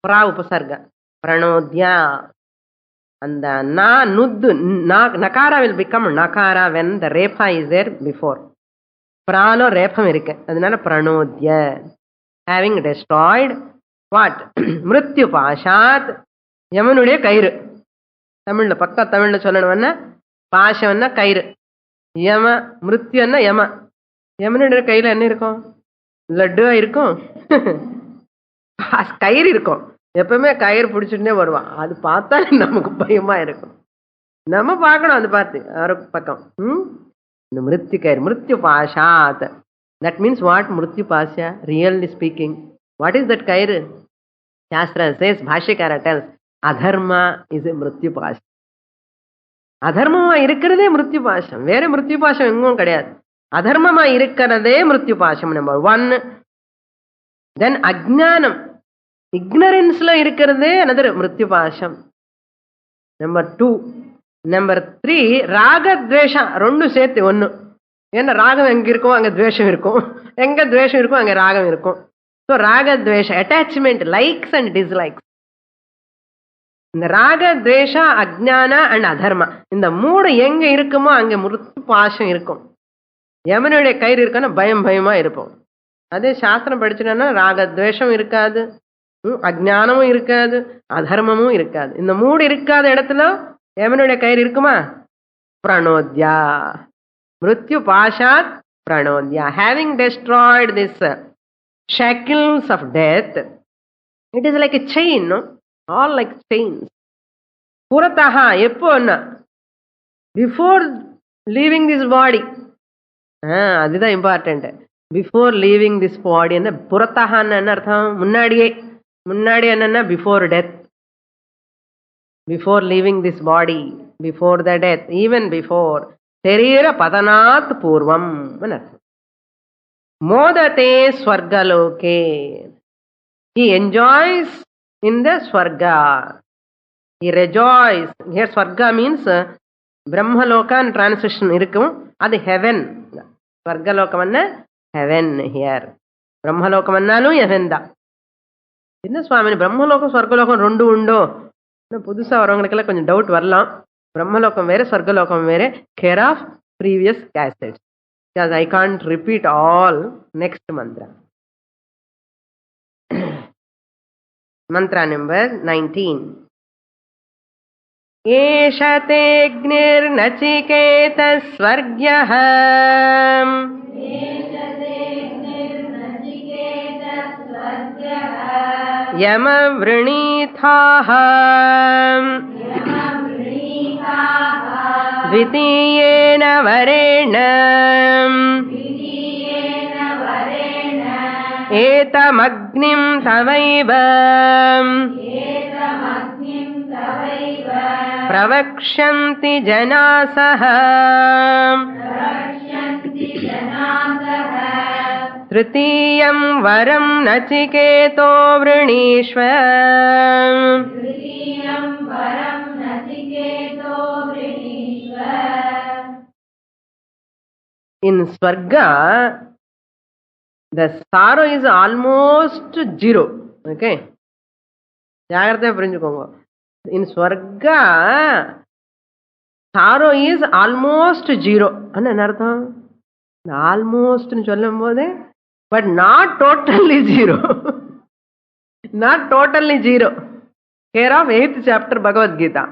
pra upasarga, pranodya. And the na nuddu, nakara will become nakara when the repa is there before. Pralo repam irukku, adunala pranodya. Having destroyed what? Mrityu pashat, yamanude kairu. Tamil pakka Tamil sollanuvana pashamna kairu. யம மிருத்யுன்னா யம. யமனுடைய கையில என்ன இருக்கும்? லட்டுவா இருக்கும், கயிறு இருக்கும். எப்பவுமே கயிறு பிடிச்சுட்டே வருவான். அது பார்த்தா நமக்கு பயமா இருக்கும். நம்ம பார்க்கணும் அது பார்த்து ஒரு பக்கம். இந்த மிருத்யு கயிறு, மிருத்யு பாஷாத். That means what? மிருத்யு பாஷா. Really speaking, what is that கயிறு? சாஸ்திர சேஸ், பாஷ்யக்கார டெல்ஸ், அதர்மா இஸ் எ மிருத்யு பாஷா. அதர்மமா இருக்கிறதே மிருத்யு பாஷம், வேற மிருத்யு பாஷம் எங்கும் கிடையாது. அதர்மமா இருக்கிறதே மிருத்யு பாசம் நம்பர் 1. தென் அஜ்ஞானம், இக்னரன்ஸ்ல இருக்கிறதே another மிருத்யு பாசம் நம்பர் 2. நம்பர் 3 ராகத்வேஷம், ரெண்டும் சேர்த்து ஒன்று. ஏன்னா ராகம் எங்க இருக்கும் அங்க துவேஷம் இருக்கும், எங்க துவேஷம் இருக்கும் அங்க ராகம் இருக்கும். ஸோ ராகத்வேஷ அட்டாச்மெண்ட், லைக்ஸ் அண்ட் டிஸ்லைக்ஸ். இந்த ராக துவேஷ அஜ்ஞான அண்ட் அதர்மா, இந்த 3 எங்க இருக்குமோ அங்க மிருத்யு பாசம் இருக்கும். யமனுடைய கயிறு இருக்குன்னா பயம் பயமா இருப்போம். அதே சாஸ்திரம் படிச்சுட்டோம்னா ராகத்வேஷம் இருக்காது, அஜ்ஞானமும் இருக்காது, அதர்மமும் இருக்காது. இந்த 3 இருக்காத இடத்துல யமனுடைய கயிறு இருக்குமா? பிரணோத்யா, மிருத்யு பாஷாத் பிரணோத்யா. Having destroyed this shackles of death, it is like a chain, no? All like chains. Purataha, எப்போன்னா before leaving this body. அதுதான் important. Before leaving this body என்ன புறத்தாகன்னு என்ன அர்த்தம்? முன்னாடியே. முன்னாடி என்னன்னா before death, before leaving this body, before the death, even before சரீர பதனாத் பூர்வம் அர்த்தம். மோததே ஸ்வர்கலோகே, he enjoys in the swarga, he rejoices. Here swarga means Brahmaloka translation இருக்கும், அது ஹெவன். ஸ்வர்கலோகம் என்ன? ஹெவன். ஹியர் பிரம்மலோகம் என்னாலும் ஹெவன் தான். என்ன சுவாமி பிரம்மலோகம் ஸ்வர்கலோகம் 2 உண்டோ? இன்னும் புதுசாக வரவங்களுக்கெல்லாம் கொஞ்சம் டவுட் வரலாம். பிரம்மலோகம் வேற ஸ்வர்கலோகம் வேற. Care of previous cassettes, because I can't repeat all. Next mantra, mantra number 19. एषते अग्निर्नचिकेतः स्वर्ग्यः यमवृणीथाः द्वितीयेन वरेण एतमग्निं तवैव प्रवक्ष्यन्ति जनासः तृतीयं वरं नचिकेतो वृणीष्व. In Swarga, the sorrow is almost zero. Okay? ஜாகிரதையா புரிஞ்சுக்கோங்க. In Swarga, sorrow is almost zero. என்ன அர்த்தம்? ஆல்மோஸ்ட் சொல்லும் போது, but not totally zero. Not totally zero. Care of 8th chapter Bhagavad Gita.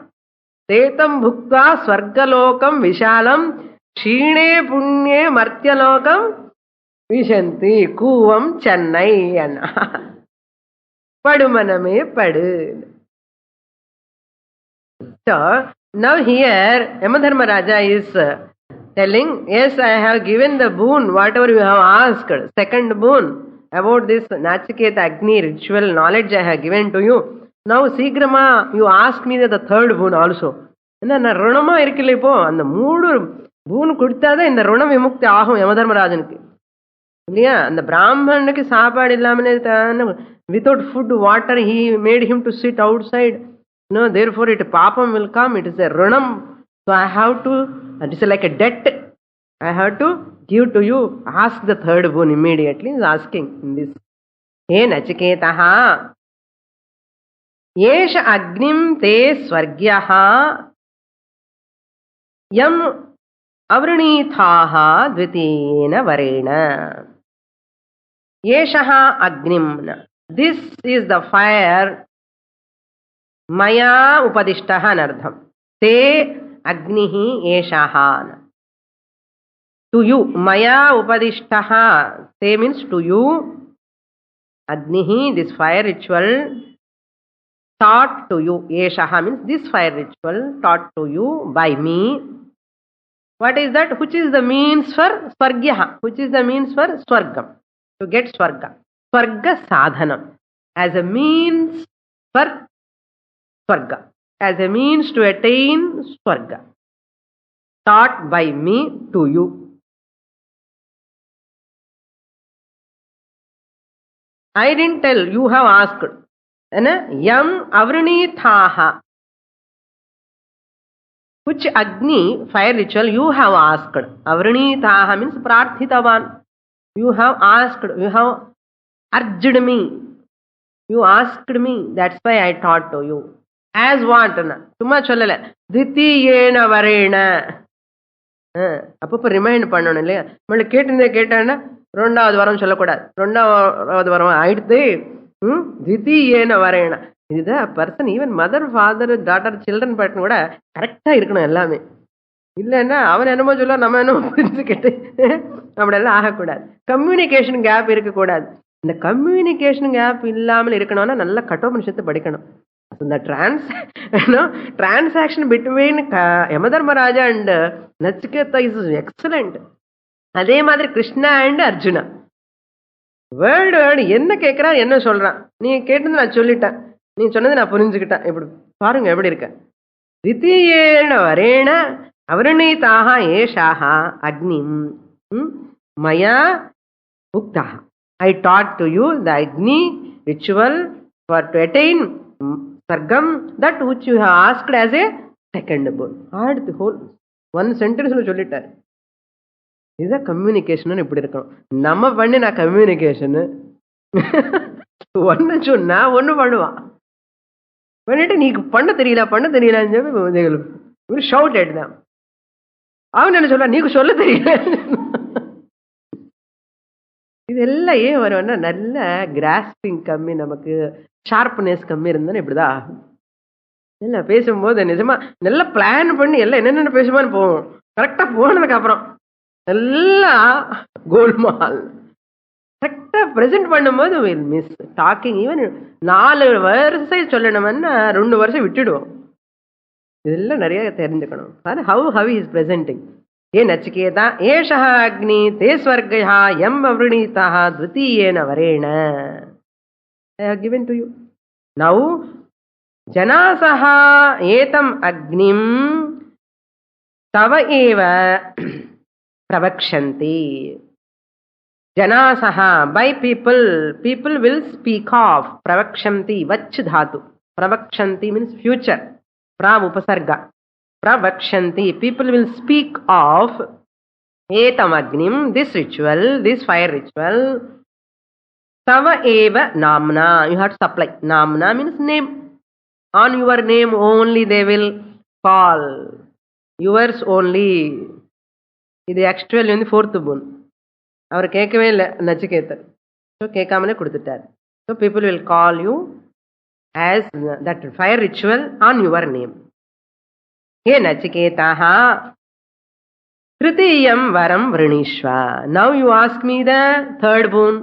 Tetam bhukta swargalokam vishalam க்ஷீணே புண்ணியே மர்த்தியலோகம் விஷந்தி Cooum Chennai அண்ணா. படுமனமே படு. So now here Yamadharmaraja is telling, yes, I have given the boon, whatever you have asked, second boon about this Nachiketa Agni ritual knowledge I have given to you. Now சீக்கிரமா you ask me the third boon also. என்ன ருணமா இருக்குல்ல, இப்போ அந்த 3 பூன் கொடுத்தாதான் இந்த ருண விமுக்தி ஆகும் யமதர்மராஜனுக்கு இல்லையா? அந்த பிராமணனுக்கு சாப்பாடு இல்லாமலே without food, water, he made him to sit outside. No, therefore it papam will come. It is a runam. So I have to, it is like a debt. I have to give to you. Ask the third boon immediately. He is asking in this. He Nachiketaha yesha agnim te swargyaha yam avrinithaha dvitiyena varena. Yeshaha agnim. This is the fire. Maya upadishtaha nardham. Te agnihi yeshaha. To you. Maya upadishtaha. Te means to you. Agnihi, this fire ritual taught to you. Yeshaha means this fire ritual taught to you by me. What is that? Which is the means for swargyaha? Which is the means for swargam? To get swarga. Swarga sadhanam. As a means for swarga. As a means to attain swarga. Taught by me to you. I didn't tell, you have asked. Yam avrinithaha. Which Agni, fire ritual, you have asked. Avrinithaha means prarthitavan. You have asked, you have urged me. You asked me, that's why I taught to you. As what? சும்மா சொல்லல. தித்தியேன வரேன. அப்பப்போ remind பண்ணணும் இல்லையா? நம்மள கேட்டான்னா 2வது வாரம் சொல்லக்கூடாது. 2வது வாரம் ஆயிடுத்து. தித்தியேன வரேன. இதுதான் person, even mother, father, daughter, children person கூட கரெக்டா இருக்கணும் எல்லாமே. இல்லைன்னா அவன் என்னமோ சொல்ல, நம்ம என்னமோ புரிஞ்சுக்கிட்டு அப்படியெல்லாம் ஆகக்கூடாது. கம்யூனிகேஷன் கேப் இருக்கக்கூடாது. இந்த கம்யூனிகேஷன் கேப் இல்லாமல் இருக்கணும்னா நல்ல கட்டோபனிஷத்தை படிக்கணும். இந்த transaction between Yamadharmaraja and Nachiketa is excellent. அதே மாதிரி கிருஷ்ணா அண்ட் அர்ஜுனா, வேர்டு என்ன கேட்கறான், என்ன சொல்றான், நீ கேட்டது நான் சொல்லிட்டேன், நீ சொன்னது நான் புரிஞ்சுக்கிட்டேன். இப்படி பாருங்க எப்படி இருக்க. தித்தியேன வரேன அவரணீதாக ஏஷாக அக்னிம் மயா உக்தா. I taught to you the Agni ritual for to attain Sargam, that which you have asked as a second boon. Add the whole one sentence சொல்லிட்டார். இதுதான் கம்யூனிகேஷன். இப்படி இருக்கணும். நம்ம பண்ணின கம்யூனிகேஷன் ஒன்னு சொன்னா ஒண்ணு பண்ணுவான், பண்ணிட்டு நீ பண்ண தெரியலன்னு சொல்லி ஷவுட் எடுத்தான். அவன் என்ன சொல்ல, நீக்கு சொல்ல தெரியல. இதெல்லாம் ஏன் வரும்னா நல்ல கிராஸ்பிங் கம்மி, நமக்கு ஷார்ப்னஸ் கம்மி இருந்தானே இப்படிதான். இல்லை பேசும்போது நிஜமா நல்லா பிளான் பண்ணி எல்லாம் என்னென்ன பேசுமான்னு போவோம். கரெக்டா போனதுக்கு அப்புறம் எல்லாம் கோல்மால். கரெக்டா பிரசன்ட் பண்ணும்போது வில் மிஸ் டாக்கிங். ஈவன் 4 வருஷம் சொல்லணும்னா 2 வருஷம் விட்டுடுவோம். இதெல்லாம் நிறைய தெரிஞ்சுக்கணும். How is presenting. ये नचिकेता एषः अग्नि ते स्वर्गः यम् अवृणीतः द्वितीयेन वरेण. I have given to you. Now जनासः एतम् अग्निं तव एव प्रवक्ष्यन्ति. जनासः by people will speak of. प्रवक्ष्यन्ति वच् धातु. प्रवक्ष्यन्ति means future. pra upasarga. Pravakshanti, people will speak of etam agnim, this ritual, this fire ritual. Tava eva namna, you have to supply. Namna means name. On your name only they will call. Yours only. இது actual வந்து 4th boon. அவர் கேட்கவே இல்லை நச்சிகேதர். So கேட்காமலே கொடுத்துட்டார். So people will call you as that fire ritual on your name. हे नचिकेताः तृतीयं वरं वृणीष्व. Now you ask me the 3rd boon.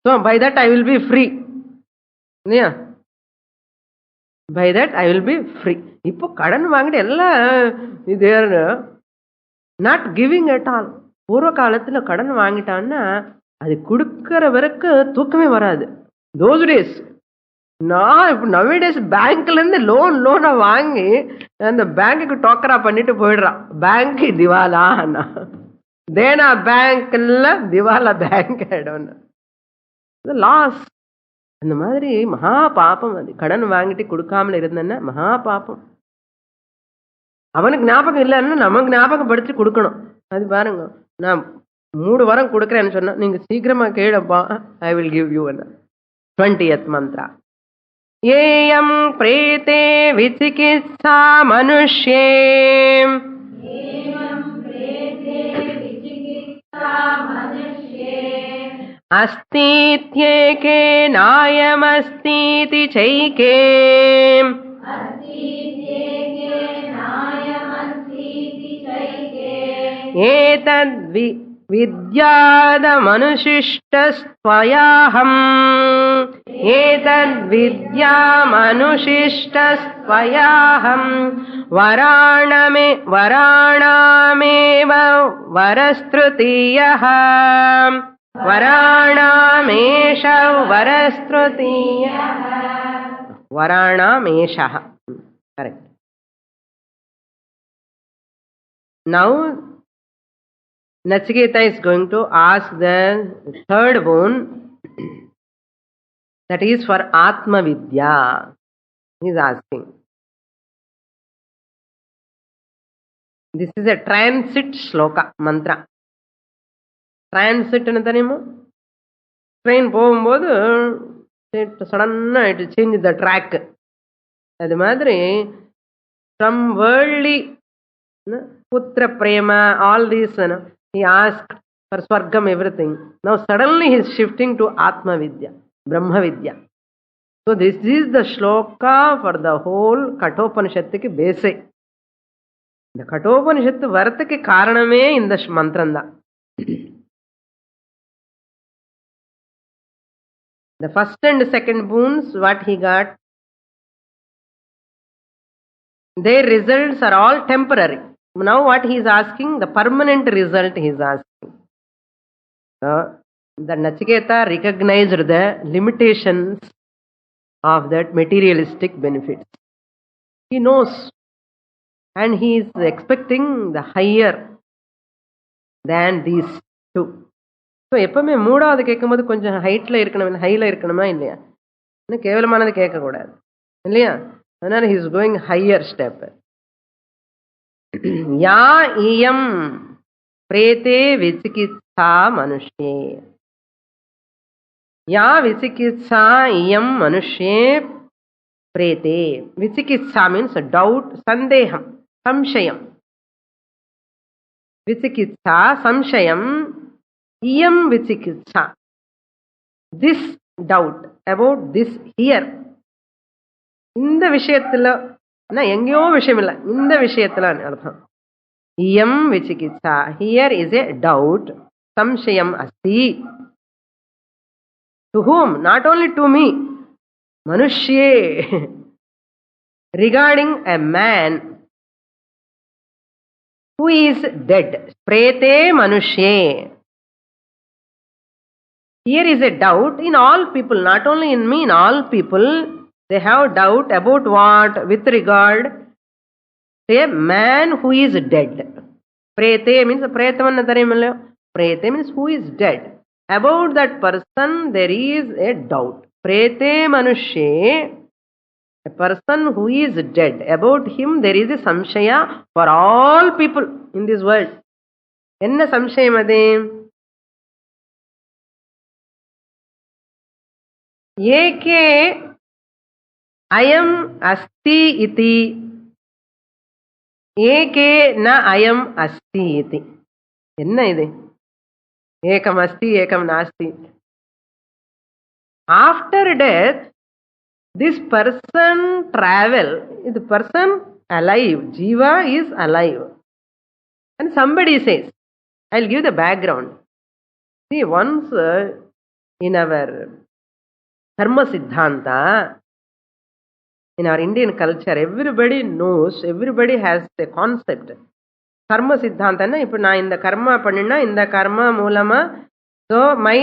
So by that I will be free. Yeah. By that I will be free. இப்போ கடன் வாங்கிட்டு எல்லாம் இது not giving at all. பூர்வ காலத்துல கடன் வாங்கிட்டான்னா அது கொடுக்கற வரைக்கும் தூக்கமே வராது. those days நான் இப்போ நவடேஸ் பேங்க்ல இருந்து லோனை வாங்கி அந்த பேங்குக்கு டோக்கரா பண்ணிட்டு போயிடுறான். பேங்க் திவாலா தேனா பேங்க்ல திவாலா பேங்க் ஆயிடும். லாஸ். அந்த மாதிரி மகா பாப்பம். அது கடன் வாங்கிட்டு கொடுக்காமல இருந்தேன்னா மகா பாப்பம். அவனுக்கு ஞாபகம் இல்லைன்னா நமக்கு ஞாபகம் படிச்சு கொடுக்கணும். அது பாருங்க, நான் 3 வாரம் கொடுக்குறேன்னு சொன்னா நீங்க சீக்கிரமா கேளப்பா, I will give you. 20th mantra. येयं प्रेते विचिकित्सा मनुष्ये अस्तीत्येके नायमस्तीति चैके एतद् विद्यादमनुशिष्टस्त्वयाहम् एतद्विद्यामनुशिष्टस्त्वयाहम् वराणामेव वरस्तृतीयः वराणामेष वरस्तृतीयः वराणामेषः. Correct. Now Nachiketa is going to ask the third boon, that is for Atma Vidya. He is asking. This is a transit shloka, mantra. Transit என்னதனிமோ ட்ரெயின் போகும்போது சடனாக இட் சேஞ்ச் த ட்ராக். அது மாதிரி from worldly putra prema, all these, he asked for swargam, everything. Now suddenly he is shifting to Atma Vidya, Brahma Vidya. So this is the shloka for the whole Kathopanishadku base. இந்த கட்டோபனிஷத்து வரத்துக்கு காரணமே இந்த மந்திரம் தான். The first and second boons, what he got, their results are all temporary. Now what he is asking, the permanent result he is asking. So the Nachiketa recognized the limitations of that materialistic benefits. He knows. And he is expecting the higher than these two. So எப்பவுமே மூடாவது கேட்கும்போது கொஞ்சம் ஹைட்டில் இருக்கணும், ஹையில் இருக்கணுமா இல்லையா? இன்னும் கேவலமானது கேட்கக்கூடாது இல்லையா? அதனால he is going higher step. யா இயம் பிரேதே விசிகித்சா மனுஷ்யே. யா விசிகித்சா இயம் மனுஷ்யே பிரேதே. விசிகித்சா means doubt, சந்தேகம், சம்சயம். விசிகித்சா சம்சயம். iyam vicikitsa, this doubt about this here. இந்த விஷயத்துல எங்கேயோ விஷயம் இல்லை, இந்த விஷயத்துல அர்த்தம். iyam vicikitsa, here is a doubt, samshayam asti. To whom? Not only to me, manushye, regarding a man who is dead. Prete manushye. Here is a doubt in all people, not only in me, in all people. They have doubt about what? With regard to a man who is dead. Prete means, pretamana thariyumilla. Prete means who is dead. About that person there is a doubt. Prete manushye, a person who is dead. About him there is a samshaya for all people in this world. Enna samshayam adu? AK அயம் அஸ்தி இதி, AK ந அயம் அஸ்தி இதி. என்ன இது? ஏகம் அஸ்தி ஏகம் நாஸ்தி. After death this person travel, the person alive, jiva is alive, and somebody says, I'll give the background. See, once in our Karma Siddhanta, in our Indian culture, everybody knows, everybody has a concept. Karma Siddhanta na, இப்போ நான் இந்த கர்மா பண்ணினா இந்த கர்மா மூலமா so my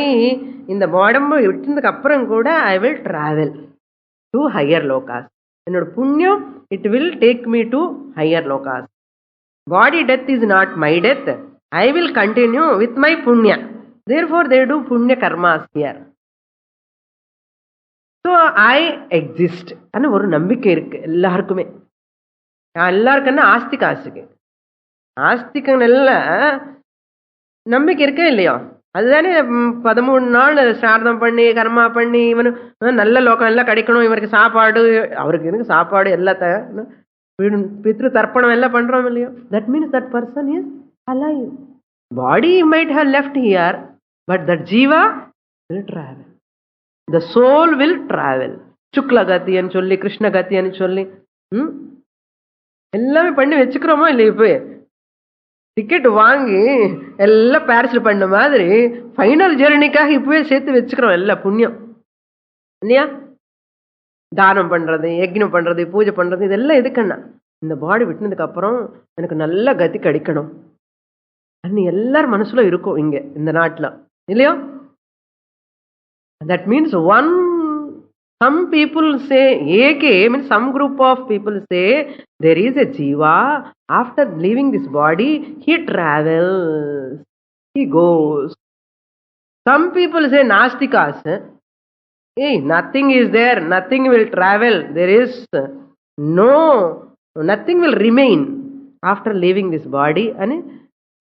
இந்த உடம்பு விட்டதுக்கு அப்புறம் கூட I will travel to higher lokas. என்னோட புண்ணியம் it will take me to higher lokas. Body death is not my death. I will continue with my punya. Therefore they do punya karmas here. So I exist அன்னு ஒரு நம்பிக்கை இருக்கு எல்லாருக்குமே. எல்லாருக்குன்னா ஆஸ்திகாசுக்கு, ஆஸ்திகன்ல நம்பிக்கை இருக்கே இல்லையோ? அதுதானே 13 நாள் சிரார்த்தம் பண்ணி கர்மா பண்ணி இவனு நல்ல லோகம் எல்லாம் கிடைக்கணும், இவருக்கு சாப்பாடு, அவருக்கு எனக்கு சாப்பாடு எல்லாத்த பித்ரு தர்ப்பணம் எல்லாம் பண்றோம் இல்லையோ? That means that person is alive. Body might have left here, but that jiva will travel. The soul will travel. சுக்ல கத்தின்னு சொல்லி கிருஷ்ண கத்தின்னு சொல்லி எல்லாமே பண்ணி வச்சுக்கிறோமோ இல்லையா? இப்போ டிக்கெட் வாங்கி எல்லாம் பேரிஸ்ல பண்ண மாதிரி ஃபைனல் ஜெர்னிக்காக இப்பவே சேர்த்து வச்சுக்கிறோம் எல்லா புண்ணியம் இல்லையா? தானம் பண்றது, யஜ்ஞம் பண்றது, பூஜை பண்றது, இதெல்லாம் எதுக்குன்னா இந்த பாடி விட்டுனதுக்கு அப்புறம் எனக்கு நல்ல கதி கிடைக்கணும் அன்னு எல்லாரும் மனசுல இருக்கும் இங்க இந்த நாட்டுல இல்லையோ? That means some people say, eke means some group of people say there is a jiva, after leaving this body he travels. he goes. Some people say Nastikas, hey, nothing is there, nothing will travel, there is nothing will remain after leaving this body. And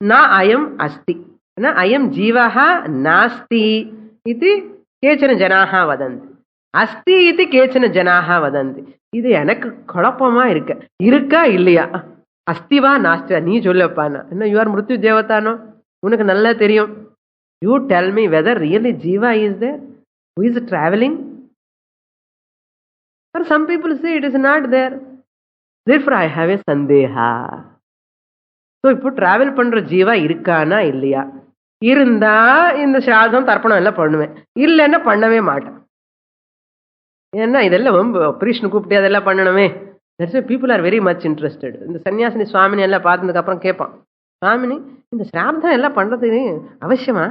na ayam asti, na ayam jivaha nasti iti kechana janaha vadanti. அஸ்தி இது கேச்சன ஜனாக வதந்தி. இது எனக்கு குழப்பமா இருக்கா இல்லையா? அஸ்திவா நாஸ்திவா நீ சொல்லப்பானா என்ன? யூ ஆர் மிருத்யு தேவதானோ, உனக்கு நல்லா தெரியும். You tell me whether really jiva is there, who is travelling. Or some people say it is not there. Therefore I have a sandeha. So இப்போ டிராவல் பண்ற ஜீவா இருக்கானா இல்லையா? இருந்தா இந்த சாதம் தர்ப்பணம் எல்லாம் பண்ணுவேன், இல்லைன்னா பண்ணவே மாட்டேன். ஏன்னா இதெல்லாம் பிரீஷ்ணு கூப்பிட்டு அதெல்லாம் பண்ணணுமே. People are very much interested. இந்த சன்னியாசினி சுவாமினி எல்லாம் பார்த்ததுக்கு அப்புறம் கேட்பான், சுவாமினி இந்த சிரார்த்தம் எல்லாம் பண்றது அவசியமா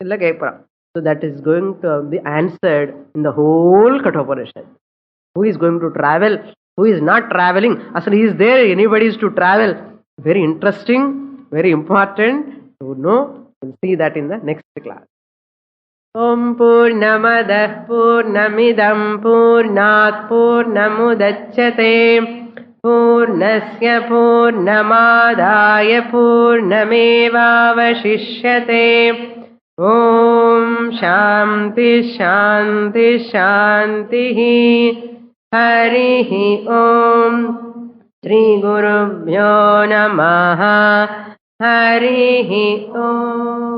எல்லாம் கேட்பான். So that is going to be answered in the whole Kathopanishad. Who is going to travel? Who is not traveling? Asli is there anybody is to travel? Very interesting, very important to know. We'll see that in the next class. Om Purnamadah Purnamidam Purnat Purnamudachyate Purnasya Purnamadaya Purnamevavashishyate. Om Shanti Shanti Shanti. Harihi Om. Shri Gurubhyo Namaha. Harihi Om.